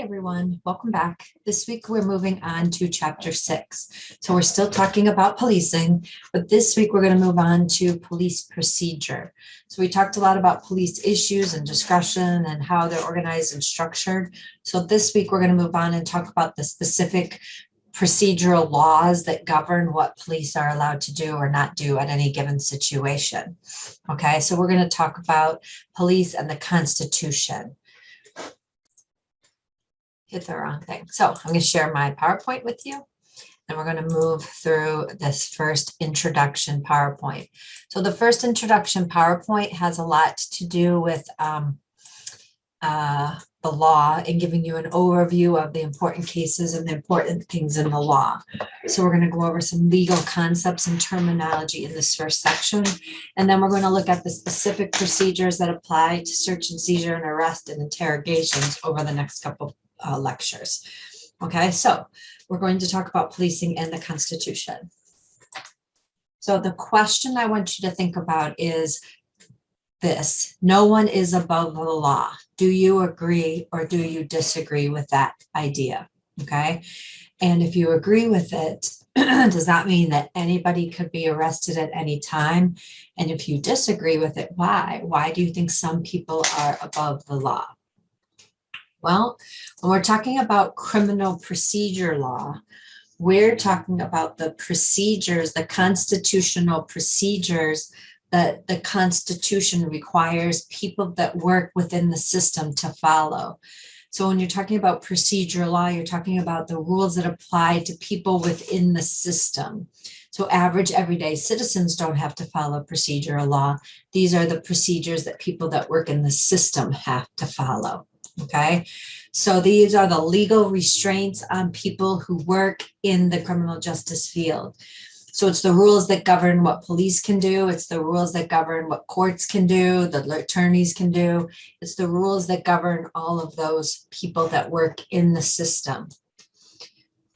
Hi, everyone. Welcome back. This week, we're moving on to chapter 6. So we're still talking about policing, but this week we're going to move on to police procedure. So we talked a lot about police issues and discretion and how they're organized and structured. So this week, we're going to move on and talk about the specific procedural laws that govern what police are allowed to do or not do at any given situation. Okay, so we're going to talk about police and the Constitution. Hit the wrong thing. So I'm going to share my PowerPoint with you, and we're going to move through this first introduction PowerPoint. So the first introduction PowerPoint has a lot to do with the law and giving you an overview of the important cases and the important things in the law. So we're going to go over some legal concepts and terminology in this first section, and then we're going to look at the specific procedures that apply to search and seizure and arrest and interrogations over the next couple lectures. Okay, so we're going to talk about policing and the Constitution. So the question I want you to think about is this: no one is above the law. Do you agree or do you disagree with that idea? Okay, and if you agree with it, does that mean that anybody could be arrested at any time? And if you disagree with it, why? Why do you think some people are above the law? Well, when we're talking about criminal procedure law, we're talking about the procedures, the constitutional procedures that the Constitution requires people that work within the system to follow. So when you're talking about procedure law, you're talking about the rules that apply to people within the system. So average everyday citizens don't have to follow procedural law. These are the procedures that people that work in the system have to follow. Okay, so these are the legal restraints on people who work in the criminal justice field. So it's the rules that govern what police can do. It's the rules that govern what courts can do, the attorneys can do. It's the rules that govern all of those people that work in the system.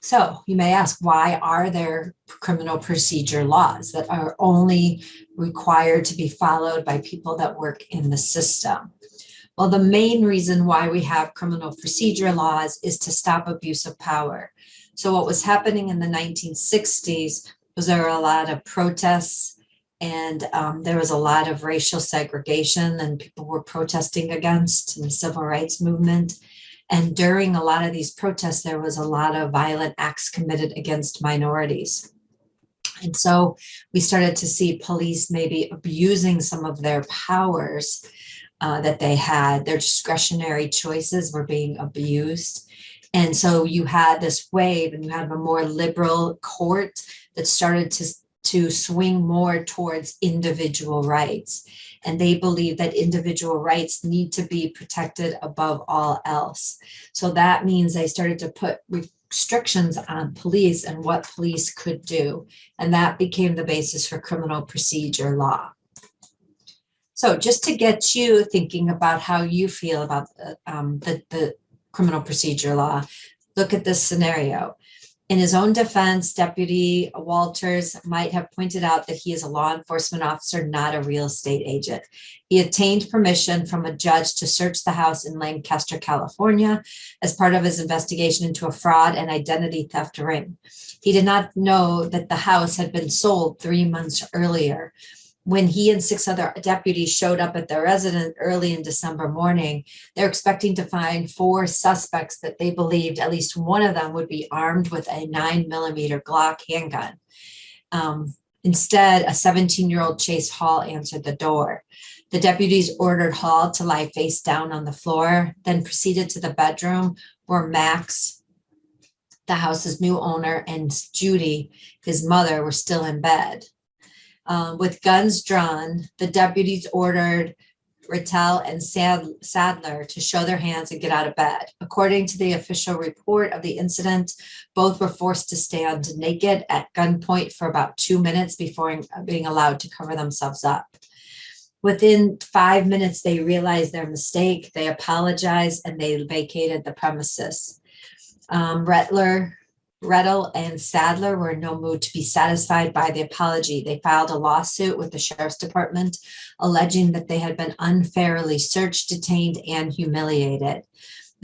So you may ask, why are there criminal procedure laws that are only required to be followed by people that work in the system? Well, the main reason why we have criminal procedure laws is to stop abuse of power. So what was happening in the 1960s was there were a lot of protests, and there was a lot of racial segregation, and people were protesting against the civil rights movement. And during a lot of these protests, there was a lot of violent acts committed against minorities. And so we started to see police maybe abusing some of their powers that they had. Their discretionary choices were being abused. And so you had this wave, and you had a more liberal court that started to swing more towards individual rights. And they believe that individual rights need to be protected above all else. So that means they started to put restrictions on police and what police could do. And that became the basis for criminal procedure law. So just to get you thinking about how you feel about the criminal procedure law, look at this scenario. In his own defense, Deputy Walters might have pointed out that he is a law enforcement officer, not a real estate agent. He obtained permission from a judge to search the house in Lancaster, California, as part of his investigation into a fraud and identity theft ring. He did not know that the house had been sold 3 months earlier. When he and 6 other deputies showed up at their residence early in December morning, they're expecting to find 4 suspects that they believed at least one of them would be armed with a 9mm Glock handgun. Instead, a 17-year-old Chase Hall answered the door. The deputies ordered Hall to lie face down on the floor, then proceeded to the bedroom where Max, the house's new owner, and Judy, his mother, were still in bed. With guns drawn, the deputies ordered Rattel and Sadler to show their hands and get out of bed. According to the official report of the incident, both were forced to stand naked at gunpoint for about 2 minutes before being allowed to cover themselves up. Within 5 minutes, they realized their mistake. They apologized and they vacated the premises. Rettel and Sadler were in no mood to be satisfied by the apology. They filed a lawsuit with the Sheriff's Department alleging that they had been unfairly searched, detained, and humiliated.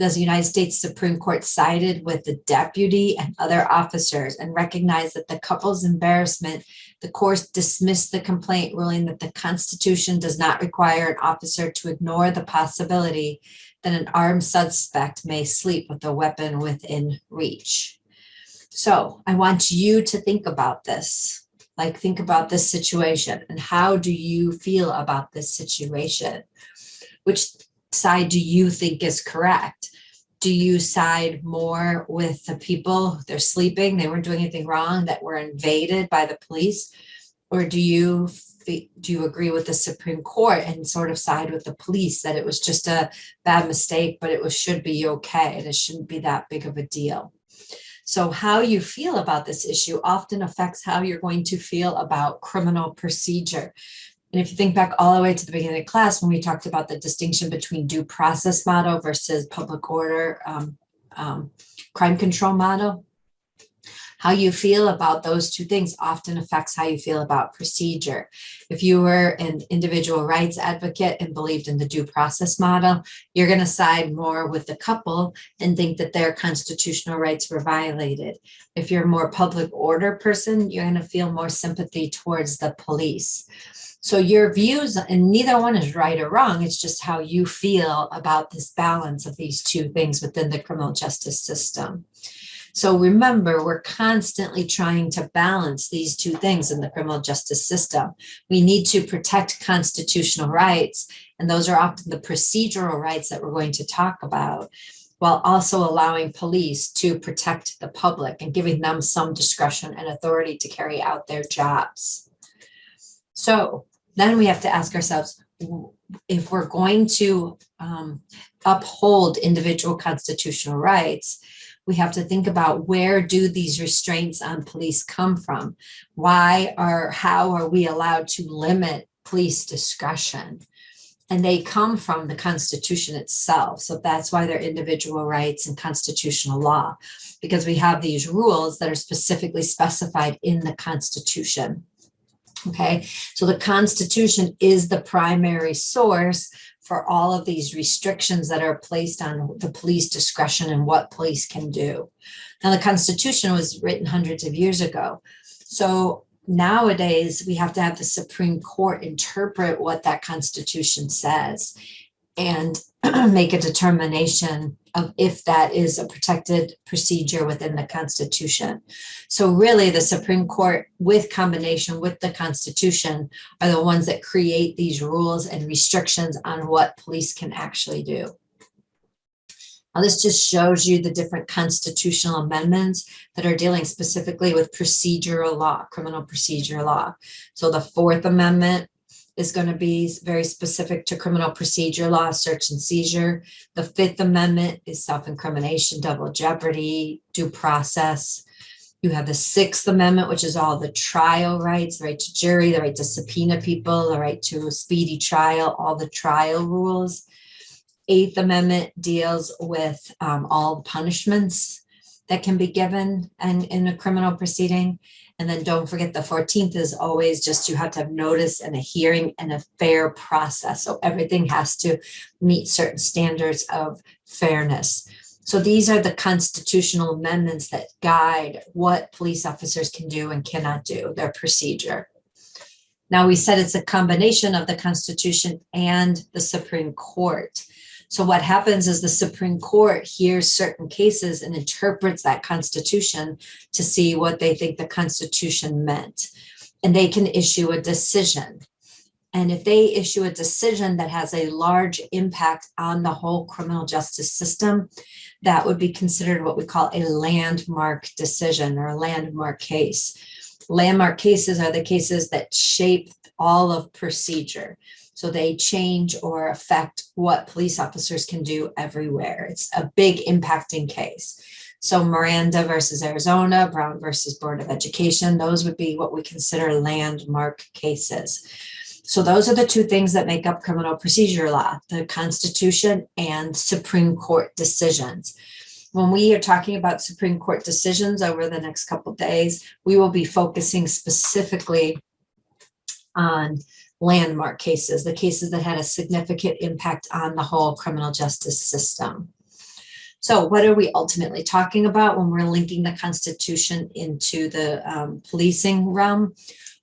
The United States Supreme Court sided with the deputy and other officers and recognized that the couple's embarrassment, the court dismissed the complaint, ruling that the Constitution does not require an officer to ignore the possibility that an armed suspect may sleep with a weapon within reach. So I want you to think about this. Like, think about this situation and how do you feel about this situation? Which side do you think is correct? Do you side more with the people, they're sleeping, they weren't doing anything wrong, that were invaded by the police? Or do you agree with the Supreme Court and sort of side with the police that it was just a bad mistake, but it should be okay and it shouldn't be that big of a deal? So how you feel about this issue often affects how you're going to feel about criminal procedure. And if you think back all the way to the beginning of class, when we talked about the distinction between due process model versus public order, crime control model, how you feel about those two things often affects how you feel about procedure. If you were an individual rights advocate and believed in the due process model, you're going to side more with the couple and think that their constitutional rights were violated. If you're a more public order person, you're going to feel more sympathy towards the police. So your views, and neither one is right or wrong, it's just how you feel about this balance of these two things within the criminal justice system. So remember, we're constantly trying to balance these two things in the criminal justice system. We need to protect constitutional rights, and those are often the procedural rights that we're going to talk about, while also allowing police to protect the public and giving them some discretion and authority to carry out their jobs. So then we have to ask ourselves, if we're going to uphold individual constitutional rights, we have to think about, where do these restraints on police come from? Why or how are we allowed to limit police discretion? And they come from the Constitution itself. So that's why they're individual rights and constitutional law, because we have these rules that are specifically specified in the Constitution. Okay, so the Constitution is the primary source for all of these restrictions that are placed on the police discretion and what police can do. Now, the Constitution was written hundreds of years ago. So nowadays, we have to have the Supreme Court interpret what that Constitution says and make a determination of if that is a protected procedure within the Constitution. So really, the Supreme Court, with combination with the Constitution, are the ones that create these rules and restrictions on what police can actually do. Now, this just shows you the different constitutional amendments that are dealing specifically with procedural law, criminal procedure law. So the Fourth Amendment is going to be very specific to criminal procedure law, search and seizure. The Fifth Amendment is self-incrimination, double jeopardy, due process. You have the Sixth Amendment, which is all the trial rights, the right to jury, the right to subpoena people, the right to a speedy trial, all the trial rules. Eighth Amendment deals with all punishments that can be given in a criminal proceeding. And then don't forget, the 14th is always just, you have to have notice and a hearing and a fair process. So everything has to meet certain standards of fairness. So these are the constitutional amendments that guide what police officers can do and cannot do, their procedure. Now, we said it's a combination of the Constitution and the Supreme Court. So what happens is the Supreme Court hears certain cases and interprets that Constitution to see what they think the Constitution meant. And they can issue a decision. And if they issue a decision that has a large impact on the whole criminal justice system, that would be considered what we call a landmark decision or a landmark case. Landmark cases are the cases that shape all of procedure. So they change or affect what police officers can do everywhere. It's a big impacting case. So Miranda versus Arizona, Brown versus Board of Education, those would be what we consider landmark cases. So those are the two things that make up criminal procedure law, the Constitution and Supreme Court decisions. When we are talking about Supreme Court decisions over the next couple of days, we will be focusing specifically on landmark cases, the cases that had a significant impact on the whole criminal justice system. So what are we ultimately talking about when we're linking the Constitution into the policing realm?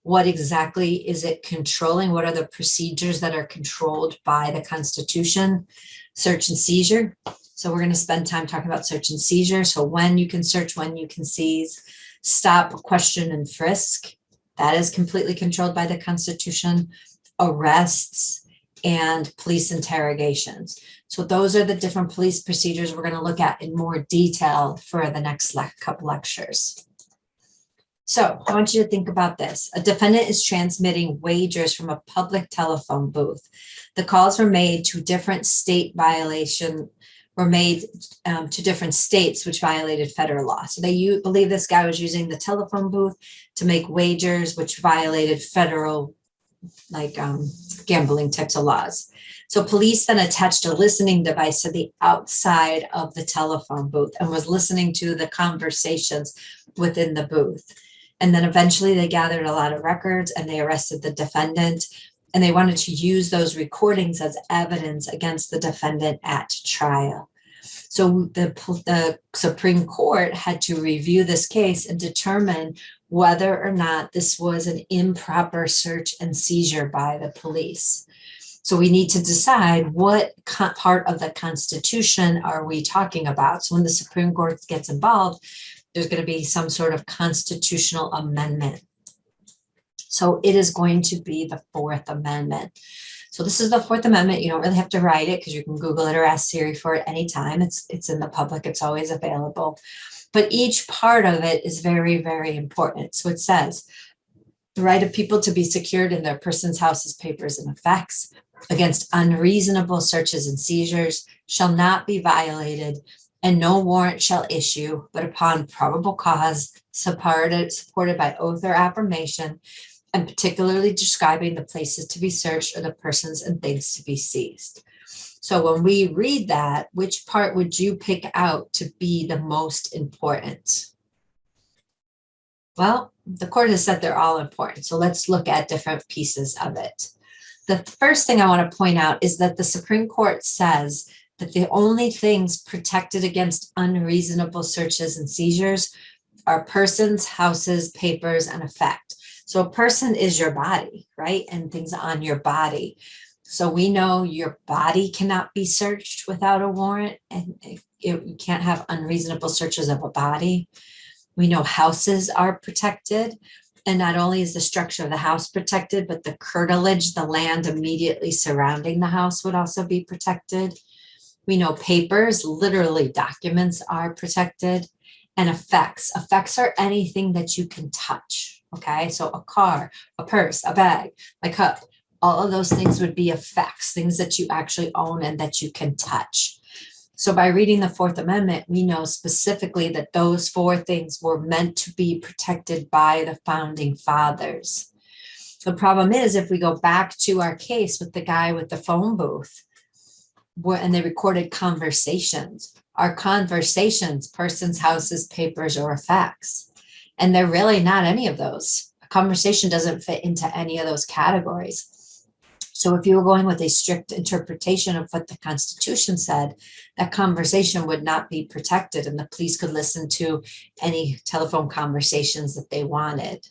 What exactly is it controlling? What are the procedures that are controlled by the Constitution? Search and seizure. So we're going to spend time talking about search and seizure. So when you can search, when you can seize, stop, question, and frisk. That is completely controlled by the Constitution. Arrests and police interrogations. So those are the different police procedures we're going to look at in more detail for the next couple lectures. So I want you to think about this. A defendant is transmitting wagers from a public telephone booth. The calls were made to different state violation, were made to different states which violated federal law. So they believe this guy was using the telephone booth to make wagers which violated federal gambling types of laws. So police then attached a listening device to the outside of the telephone booth and was listening to the conversations within the booth. And then eventually they gathered a lot of records and they arrested the defendant, and they wanted to use those recordings as evidence against the defendant at trial. So the Supreme Court had to review this case and determine whether or not this was an improper search and seizure by the police. So we need to decide what part of the Constitution are we talking about. So when the Supreme Court gets involved, there's going to be some sort of constitutional amendment. So it is going to be the Fourth Amendment. So this is the Fourth Amendment. You don't really have to write it because you can Google it or ask Siri for it anytime. It's in the public. It's always available. But each part of it is very, very important. So it says, the right of people to be secured in their persons, houses, papers, and effects against unreasonable searches and seizures shall not be violated, and no warrant shall issue, but upon probable cause, supported by oath or affirmation, and particularly describing the places to be searched or the persons and things to be seized. So when we read that, which part would you pick out to be the most important? Well, the court has said they're all important. So let's look at different pieces of it. The first thing I want to point out is that the Supreme Court says that the only things protected against unreasonable searches and seizures are persons, houses, papers, and effect. So a person is your body, right? And things on your body. So we know your body cannot be searched without a warrant, and you can't have unreasonable searches of a body. We know houses are protected, and not only is the structure of the house protected, but the curtilage, the land immediately surrounding the house, would also be protected. We know papers, literally documents, are protected, and effects. Effects are anything that you can touch, okay? So a car, a purse, a bag, a cup, all of those things would be effects, things that you actually own and that you can touch. So by reading the Fourth Amendment, we know specifically that those four things were meant to be protected by the founding fathers. The problem is, if we go back to our case with the guy with the phone booth, and they recorded conversations, are conversations persons, houses, papers, or effects? And they're really not any of those. A conversation doesn't fit into any of those categories. So if you were going with a strict interpretation of what the Constitution said, that conversation would not be protected, and the police could listen to any telephone conversations that they wanted.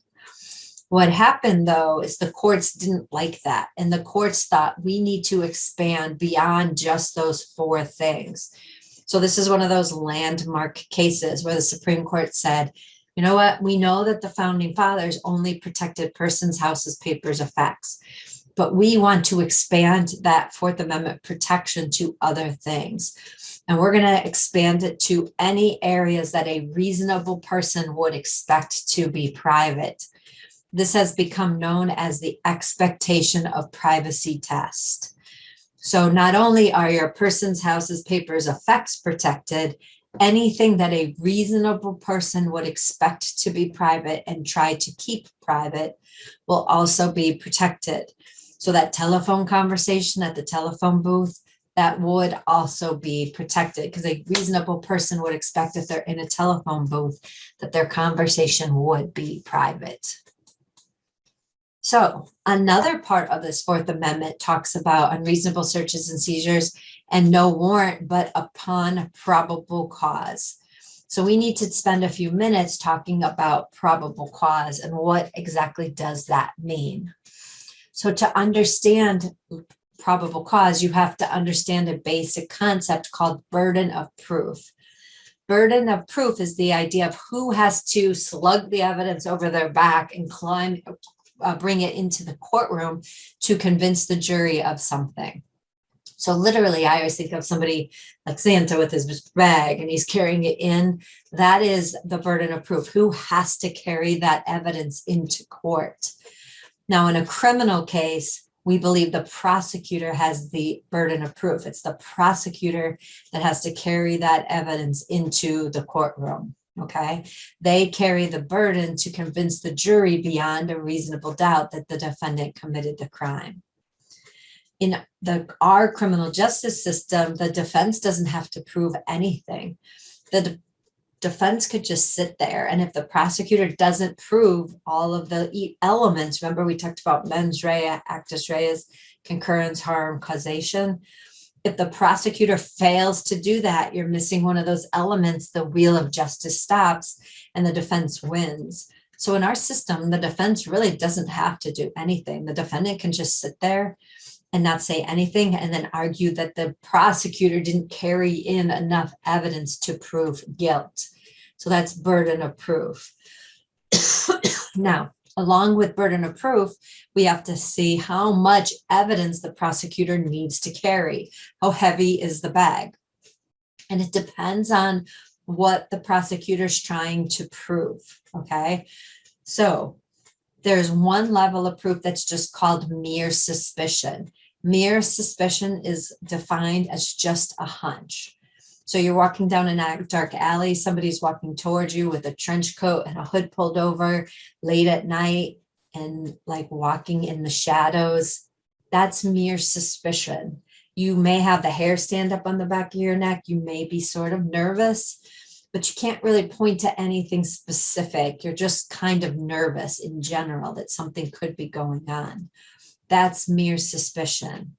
What happened, though, is the courts didn't like that, and the courts thought we need to expand beyond just those four things. So this is one of those landmark cases where the Supreme Court said, you know what, we know that the founding fathers only protected persons, houses, papers, effects, but we want to expand that Fourth Amendment protection to other things. And we're going to expand it to any areas that a reasonable person would expect to be private. This has become known as the expectation of privacy test. So not only are your persons, houses, papers, effects protected, anything that a reasonable person would expect to be private and try to keep private will also be protected. So that telephone conversation at the telephone booth, that would also be protected, because a reasonable person would expect, if they're in a telephone booth, that their conversation would be private. So another part of this Fourth Amendment talks about unreasonable searches and seizures and no warrant, but upon probable cause. So we need to spend a few minutes talking about probable cause and what exactly does that mean. So to understand probable cause, you have to understand a basic concept called burden of proof. Burden of proof is the idea of who has to slug the evidence over their back and bring it into the courtroom to convince the jury of something. So literally, I always think of somebody like Santa with his bag and he's carrying it in. That is the burden of proof. Who has to carry that evidence into court? Now, in a criminal case, we believe the prosecutor has the burden of proof. It's the prosecutor that has to carry that evidence into the courtroom. Okay, they carry the burden to convince the jury beyond a reasonable doubt that the defendant committed the crime. In our criminal justice system, the defense doesn't have to prove anything. The defense could just sit there, and if the prosecutor doesn't prove all of the elements, remember we talked about mens rea, actus reus, concurrence, harm, causation. If the prosecutor fails to do that, you're missing one of those elements, the wheel of justice stops and the defense wins. So in our system, the defense really doesn't have to do anything. The defendant can just sit there and not say anything and then argue that the prosecutor didn't carry in enough evidence to prove guilt. So that's burden of proof. Now, along with burden of proof, we have to see how much evidence the prosecutor needs to carry. How heavy is the bag? And it depends on what the prosecutor's trying to prove, okay? So there's one level of proof that's just called mere suspicion. Mere suspicion is defined as just a hunch. So you're walking down a dark alley, somebody's walking towards you with a trench coat and a hood pulled over late at night and like walking in the shadows. That's mere suspicion. You may have the hair stand up on the back of your neck. You may be sort of nervous, but you can't really point to anything specific. You're just kind of nervous in general that something could be going on. That's mere suspicion.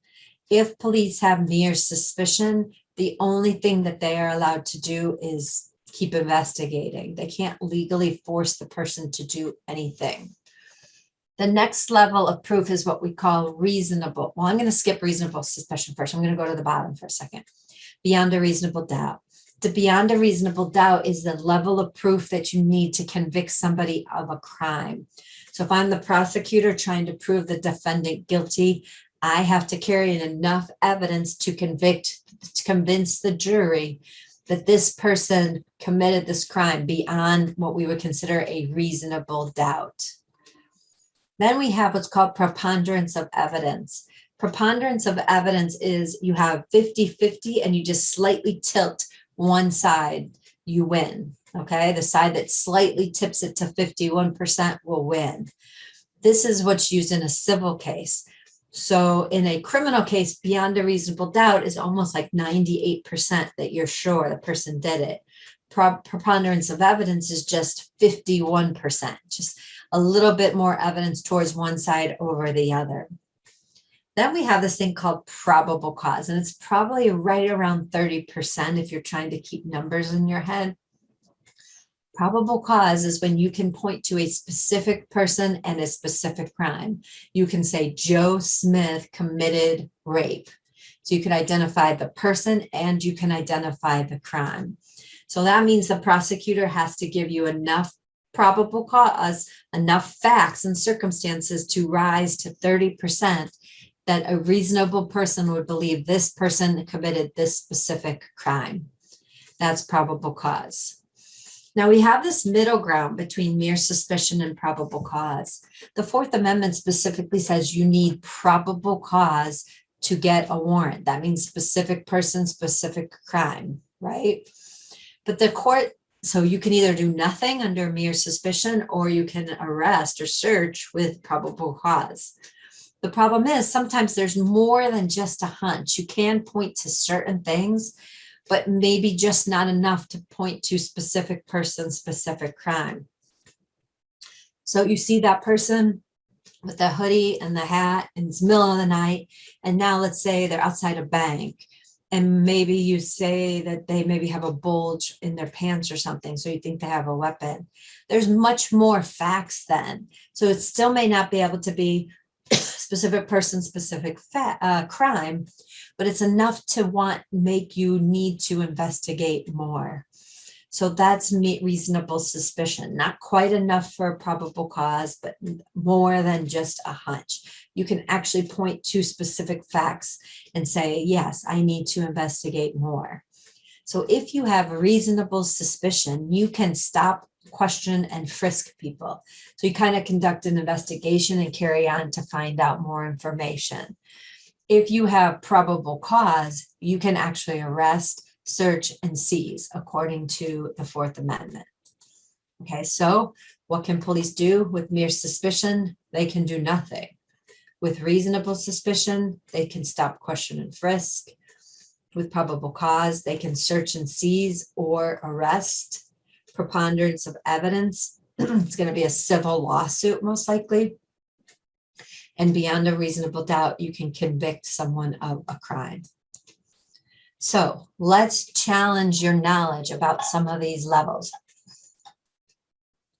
If police have mere suspicion, the only thing that they are allowed to do is keep investigating. They can't legally force the person to do anything. The next level of proof is what we call reasonable. Well, I'm going to skip reasonable suspicion first. I'm going to go to the bottom for a second. Beyond a reasonable doubt. The beyond a reasonable doubt is the level of proof that you need to convict somebody of a crime. So if I'm the prosecutor trying to prove the defendant guilty, I have to carry in enough evidence to convince the jury that this person committed this crime beyond what we would consider a reasonable doubt. Then we have what's called preponderance of evidence. Preponderance of evidence is you have 50-50 and you just slightly tilt one side, you win. Okay, the side that slightly tips it to 51% will win. This is what's used in a civil case. So in a criminal case, beyond a reasonable doubt is almost like 98% that you're sure the person did it. Preponderance of evidence is just 51%, just a little bit more evidence towards one side over the other. Then we have this thing called probable cause, and it's probably right around 30% if you're trying to keep numbers in your head. Probable cause is when you can point to a specific person and a specific crime. You can say Joe Smith committed rape. So you can identify the person and you can identify the crime. So that means the prosecutor has to give you enough probable cause, enough facts and circumstances to rise to 30% that a reasonable person would believe this person committed this specific crime. That's probable cause. Now we have this middle ground between mere suspicion and probable cause. The Fourth Amendment specifically says you need probable cause to get a warrant. That means specific person, specific crime, right? But the court, so you can either do nothing under mere suspicion or you can arrest or search with probable cause. The problem is sometimes there's more than just a hunch. You can point to certain things, but maybe just not enough to point to specific person, specific crime. So you see that person with the hoodie and the hat, and it's middle of the night. And now let's say they're outside a bank, and maybe you say that they maybe have a bulge in their pants or something, so you think they have a weapon. There's much more facts then. So it still may not be able to be specific person, specific crime, but it's enough to make you need to investigate more. So that's reasonable suspicion, not quite enough for a probable cause, but more than just a hunch. You can actually point to specific facts and say, yes, I need to investigate more. So if you have reasonable suspicion, you can stop, question, and frisk people. So you kind of conduct an investigation and carry on to find out more information. If you have probable cause, you can actually arrest, search, and seize according to the Fourth Amendment. Okay, so what can police do with mere suspicion? They can do nothing. With reasonable suspicion, they can stop, question, and frisk. With probable cause, they can search and seize or arrest. Preponderance of evidence, it's going to be a civil lawsuit most likely. And beyond a reasonable doubt, you can convict someone of a crime. So let's challenge your knowledge about some of these levels.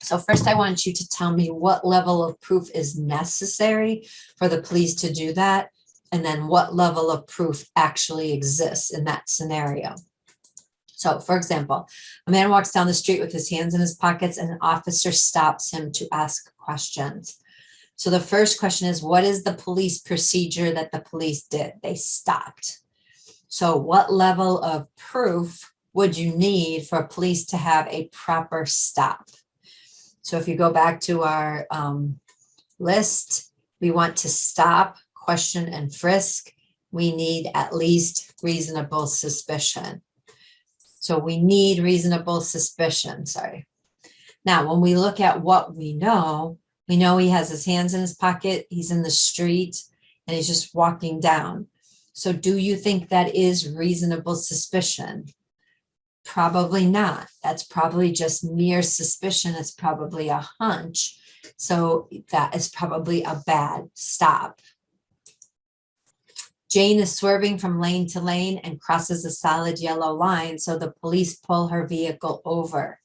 So first, I want you to tell me what level of proof is necessary for the police to do that, and then what level of proof actually exists in that scenario. So for example, a man walks down the street with his hands in his pockets and an officer stops him to ask questions. So the first question is, what is the police procedure that the police did? They stopped. So what level of proof would you need for police to have a proper stop? So if you go back to our list, we want to stop, question, and frisk. We need at least reasonable suspicion. So we need reasonable suspicion, sorry. Now, when we look at what we know he has his hands in his pocket, he's in the street, and he's just walking down. So do you think that is reasonable suspicion? Probably not. That's probably just mere suspicion. It's probably a hunch. So that is probably a bad stop. Jane is swerving from lane to lane and crosses a solid yellow line, so the police pull her vehicle over.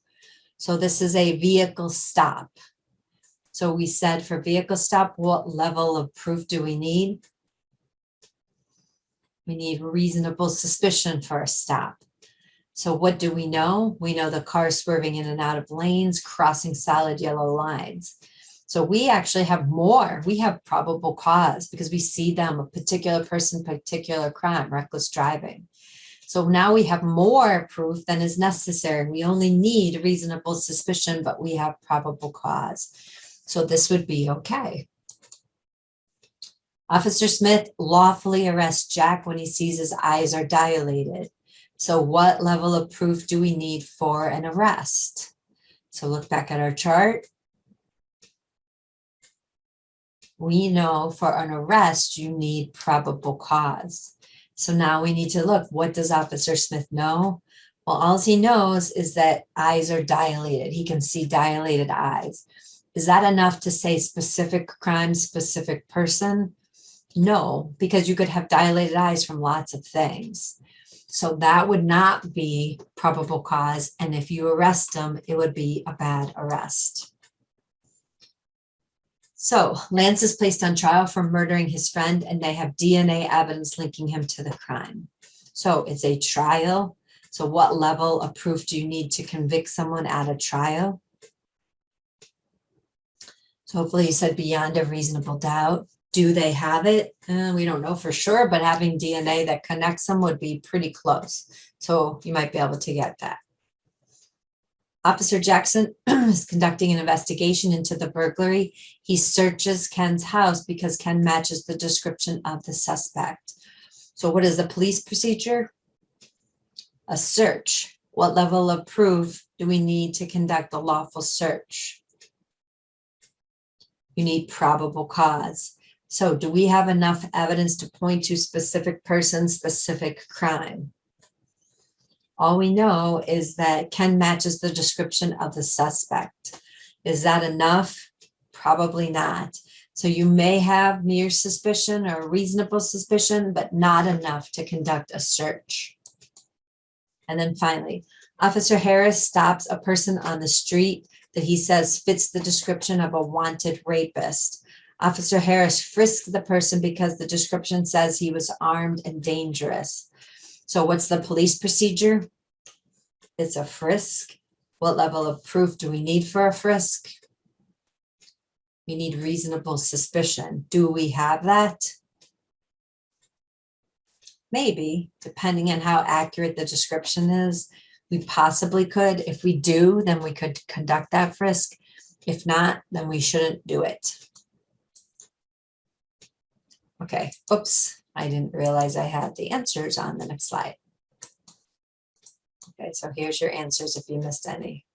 So this is a vehicle stop. So we said for vehicle stop, what level of proof do we need? We need reasonable suspicion for a stop. So what do we know? We know the car is swerving in and out of lanes, crossing solid yellow lines. So we actually have more. We have probable cause because we see them, a particular person, particular crime, reckless driving. So now we have more proof than is necessary. We only need reasonable suspicion, but we have probable cause. So this would be okay. Officer Smith lawfully arrests Jack when he sees his eyes are dilated. So what level of proof do we need for an arrest? So look back at our chart. We know for an arrest, you need probable cause. So now we need to look, what does Officer Smith know? Well, all he knows is that eyes are dilated. He can see dilated eyes. Is that enough to say specific crime, specific person? No, because you could have dilated eyes from lots of things. So that would not be probable cause. And if you arrest him, it would be a bad arrest. So Lance is placed on trial for murdering his friend, and they have DNA evidence linking him to the crime. So it's a trial. So what level of proof do you need to convict someone at a trial? So hopefully you said beyond a reasonable doubt. Do they have it? We don't know for sure, but having DNA that connects them would be pretty close. So you might be able to get that. Officer Jackson is conducting an investigation into the burglary. He searches Ken's house because Ken matches the description of the suspect. So what is the police procedure? A search. What level of proof do we need to conduct a lawful search? You need probable cause. So do we have enough evidence to point to specific person, specific crime? All we know is that Ken matches the description of the suspect. Is that enough? Probably not. So you may have mere suspicion or reasonable suspicion, but not enough to conduct a search. And then finally, Officer Harris stops a person on the street that he says fits the description of a wanted rapist. Officer Harris frisked the person because the description says he was armed and dangerous. So what's the police procedure? It's a frisk. What level of proof do we need for a frisk? We need reasonable suspicion. Do we have that? Maybe, depending on how accurate the description is. We possibly could. If we do, then we could conduct that frisk. If not, then we shouldn't do it. Okay, oops, I didn't realize I had the answers on the next slide. Okay, so here's your answers if you missed any.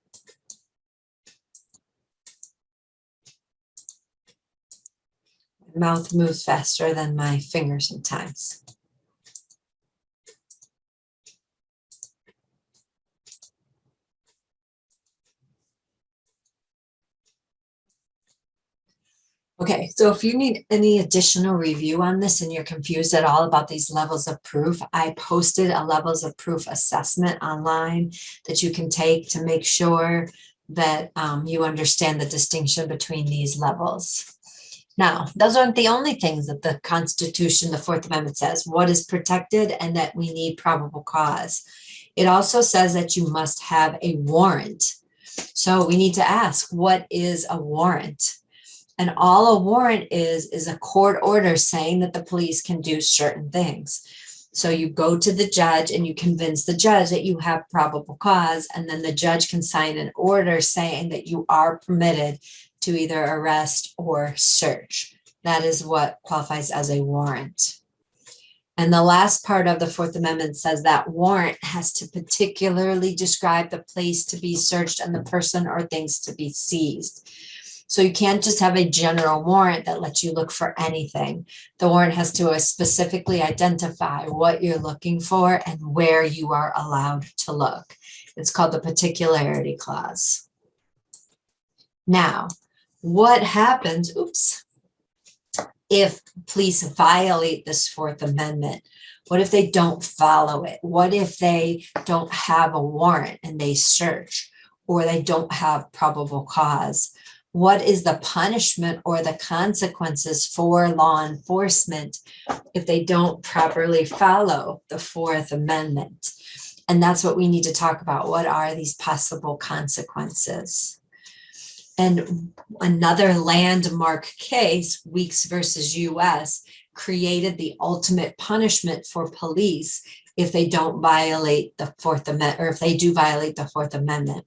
My mouth moves faster than my finger sometimes. Okay, so if you need any additional review on this and you're confused at all about these levels of proof, I posted a levels of proof assessment online that you can take to make sure that you understand the distinction between these levels. Now, those aren't the only things that the Constitution, the Fourth Amendment says, what is protected and that we need probable cause. It also says that you must have a warrant. So we need to ask, what is a warrant? And all a warrant is a court order saying that the police can do certain things. So you go to the judge and you convince the judge that you have probable cause, and then the judge can sign an order saying that you are permitted to either arrest or search. That is what qualifies as a warrant. And the last part of the Fourth Amendment says that warrant has to particularly describe the place to be searched and the person or things to be seized. So you can't just have a general warrant that lets you look for anything. The warrant has to specifically identify what you're looking for and where you are allowed to look. It's called the particularity clause. Now, what happens, if police violate this Fourth Amendment? What if they don't follow it? What if they don't have a warrant and they search, or they don't have probable cause? What is the punishment or the consequences for law enforcement if they don't properly follow the Fourth Amendment? And that's what we need to talk about. What are these possible consequences? And another landmark case, Weeks versus US, created the ultimate punishment for police if they don't violate the Fourth Amendment, or if they do violate the Fourth Amendment.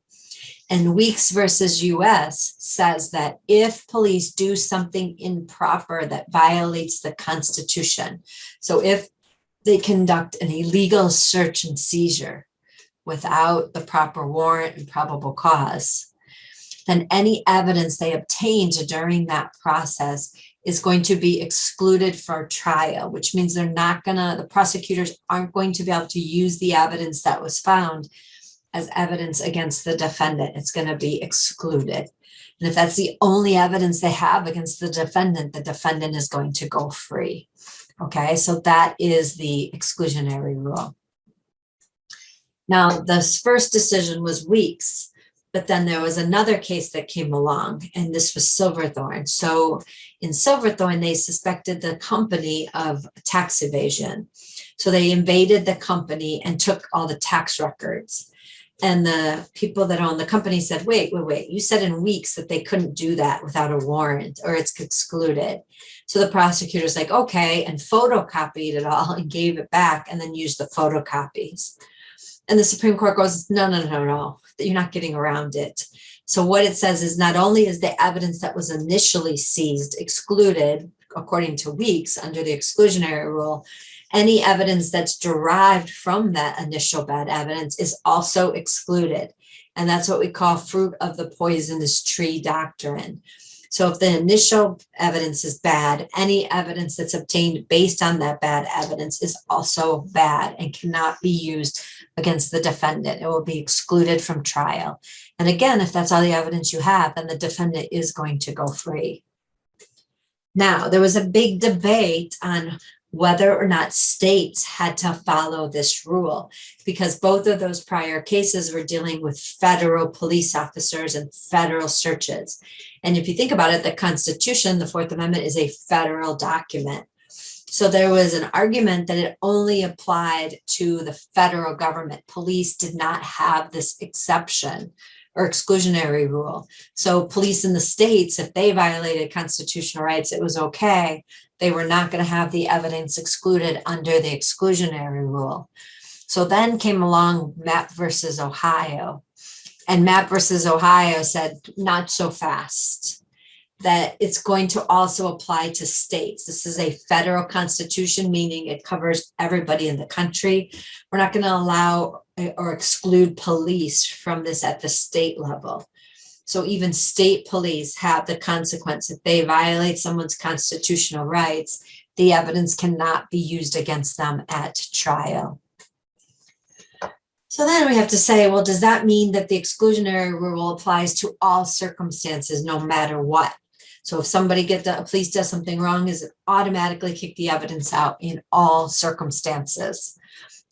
And Weeks versus US says that if police do something improper that violates the Constitution, so if they conduct an illegal search and seizure without the proper warrant and probable cause, then any evidence they obtained during that process is going to be excluded for trial, which means the prosecutors aren't going to be able to use the evidence that was found as evidence against the defendant. It's going to be excluded. And if that's the only evidence they have against the defendant is going to go free. Okay, so that is the exclusionary rule. Now, this first decision was Weeks, but then there was another case that came along, and this was Silverthorne. So in Silverthorne, they suspected the company of tax evasion. So they invaded the company and took all the tax records. And the people that own the company said, wait, you said in Weeks that they couldn't do that without a warrant, or it's excluded. So the prosecutor's like, okay, and photocopied it all and gave it back and then used the photocopies. And the Supreme Court goes, no, you're not getting around it. So what it says is not only is the evidence that was initially seized excluded, according to Weeks under the exclusionary rule, any evidence that's derived from that initial bad evidence is also excluded. And that's what we call fruit of the poisonous tree doctrine. So if the initial evidence is bad, any evidence that's obtained based on that bad evidence is also bad and cannot be used against the defendant. It will be excluded from trial. And again, if that's all the evidence you have, then the defendant is going to go free. Now, there was a big debate on whether or not states had to follow this rule, because both of those prior cases were dealing with federal police officers and federal searches. And if you think about it, the Constitution, the Fourth Amendment, is a federal document. So there was an argument that it only applied to the federal government. Police did not have this exception or exclusionary rule. So police in the states, if they violated constitutional rights, it was okay. They were not going to have the evidence excluded under the exclusionary rule. So then came along Mapp versus Ohio. And Mapp versus Ohio said, not so fast, that it's going to also apply to states. This is a federal constitution, meaning it covers everybody in the country. We're not going to allow or exclude police from this at the state level. So even state police have the consequence. If they violate someone's constitutional rights, the evidence cannot be used against them at trial. So then we have to say, well, does that mean that the exclusionary rule applies to all circumstances, no matter what? So if somebody a police does something wrong, is it automatically kick the evidence out in all circumstances?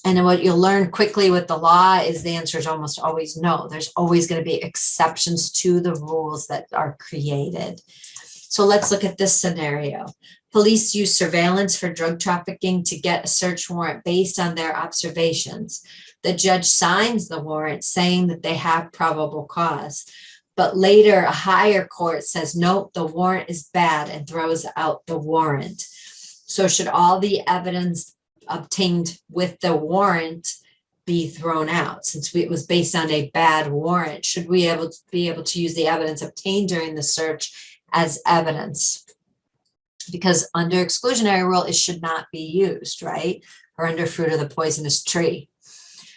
And then what you'll learn quickly with the law is the answer is almost always no. There's always going to be exceptions to the rules that are created. So let's look at this scenario. Police use surveillance for drug trafficking to get a search warrant based on their observations. The judge signs the warrant saying that they have probable cause. But later, a higher court says, nope, the warrant is bad and throws out the warrant. So should all the evidence obtained with the warrant be thrown out? Since it was based on a bad warrant, should we be able to use the evidence obtained during the search as evidence? Because under exclusionary rule, it should not be used, right? Or under fruit of the poisonous tree.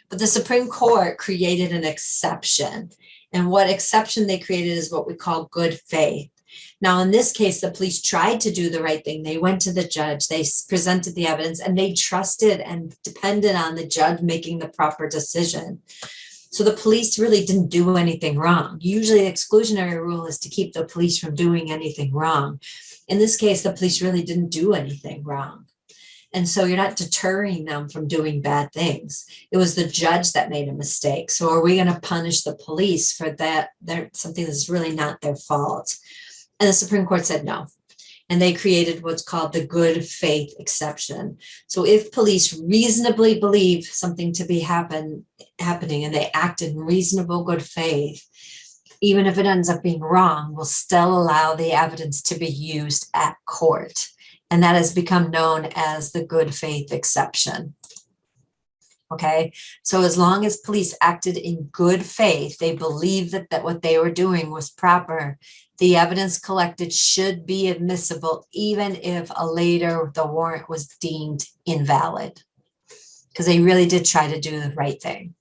But the Supreme Court created an exception. And what exception they created is what we call good faith. Now, in this case, the police tried to do the right thing. They went to the judge, they presented the evidence, and they trusted and depended on the judge making the proper decision. So the police really didn't do anything wrong. Usually the exclusionary rule is to keep the police from doing anything wrong. In this case, the police really didn't do anything wrong. And so you're not deterring them from doing bad things. It was the judge that made a mistake. So are we going to punish the police for that? They're something that's really not their fault. And the Supreme Court said no. And they created what's called the good faith exception. So if police reasonably believe something to be happening and they act in reasonable good faith, even if it ends up being wrong, we'll still allow the evidence to be used at court. And that has become known as the good faith exception. Okay, so as long as police acted in good faith, they believed that what they were doing was proper, the evidence collected should be admissible, even if later the warrant was deemed invalid, because they really did try to do the right thing.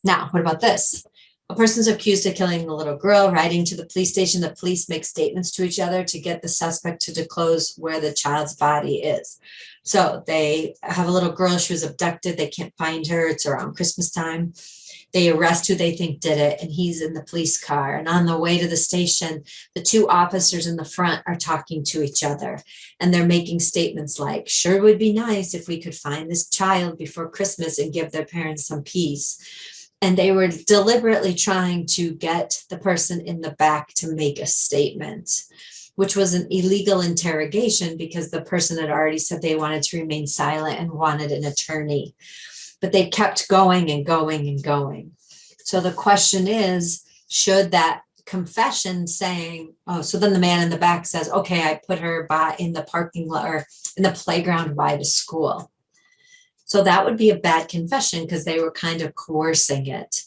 Now, what about this? A person's accused of killing a little girl, riding to the police station. The police make statements to each other to get the suspect to disclose where the child's body is. So they have a little girl, she was abducted, they can't find her, it's around Christmas time. They arrest who they think did it, and he's in the police car. And on the way to the station, the two officers in the front are talking to each other. And they're making statements like, sure would be nice if we could find this child before Christmas and give their parents some peace. And they were deliberately trying to get the person in the back to make a statement, which was an illegal interrogation because the person had already said they wanted to remain silent and wanted an attorney. But they kept going and going and going. So the question is, should that confession saying, oh, so then the man in the back says, okay, I put her in the parking lot or in the playground by the school. So that would be a bad confession because they were kind of coercing it.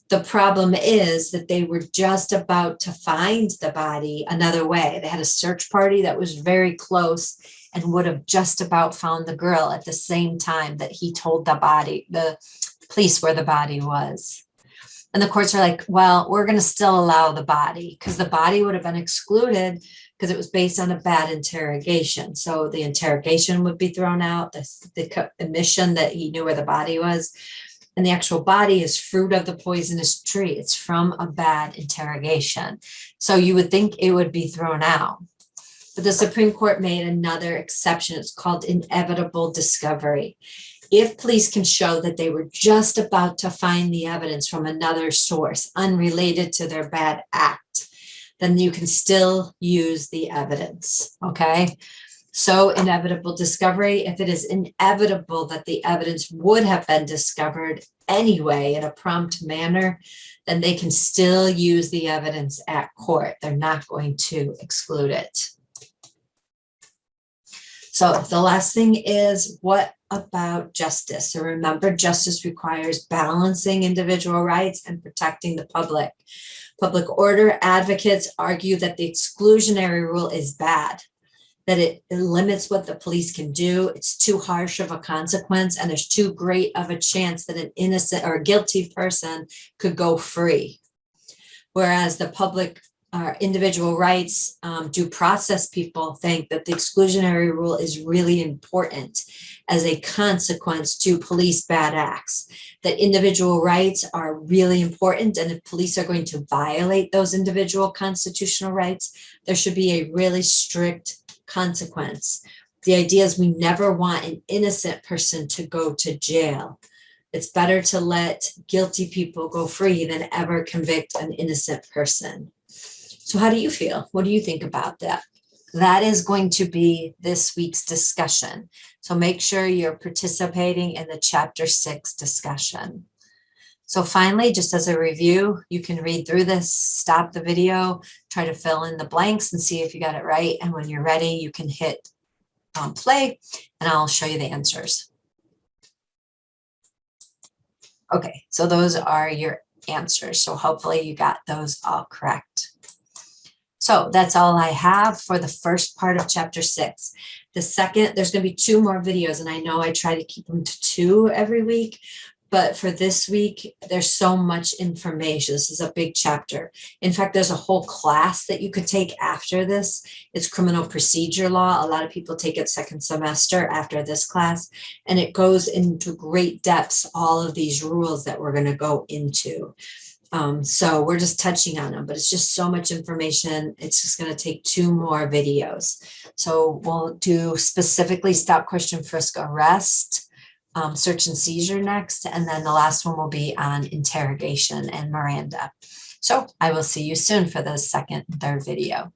The problem is that they were just about to find the body another way. They had a search party that was very close and would have just about found the girl at the same time that he told the police where the body was. And the courts are like, well, we're going to still allow the body because the body would have been excluded because it was based on a bad interrogation. So the interrogation would be thrown out, the admission that he knew where the body was. And the actual body is fruit of the poisonous tree. It's from a bad interrogation. So you would think it would be thrown out. But the Supreme Court made another exception. It's called inevitable discovery. If police can show that they were just about to find the evidence from another source unrelated to their bad act, then you can still use the evidence, okay? So inevitable discovery, if it is inevitable that the evidence would have been discovered anyway in a prompt manner, then they can still use the evidence at court. They're not going to exclude it. So the last thing is, what about justice? So remember, justice requires balancing individual rights and protecting the public. Public order advocates argue that the exclusionary rule is bad, that it limits what the police can do. It's too harsh of a consequence, and there's too great of a chance that an innocent or guilty person could go free. Whereas the public individual rights due process people think that the exclusionary rule is really important as a consequence to police bad acts, that individual rights are really important, and if police are going to violate those individual constitutional rights, there should be a really strict consequence. The idea is we never want an innocent person to go to jail. It's better to let guilty people go free than ever convict an innocent person. So how do you feel? What do you think about that? That is going to be this week's discussion. So make sure you're participating in the Chapter 6 discussion. So finally, just as a review, you can read through this, stop the video, try to fill in the blanks and see if you got it right. And when you're ready, you can hit play and I'll show you the answers. Okay, so those are your answers. So hopefully you got those all correct. So that's all I have for the first part of Chapter 6. The second, there's going to be 2 more videos, and I know I try to keep them to 2 every week, but for this week, there's so much information. This is a big chapter. In fact, there's a whole class that you could take after this. It's criminal procedure law. A lot of people take it second semester after this class, and it goes into great depths, all of these rules that we're going to go into. So we're just touching on them, but it's just so much information. It's just going to take 2 more videos. So we'll do specifically stop, question, frisk, arrest, search and seizure next. And then the last one will be on interrogation and Miranda. So I will see you soon for the second and third video.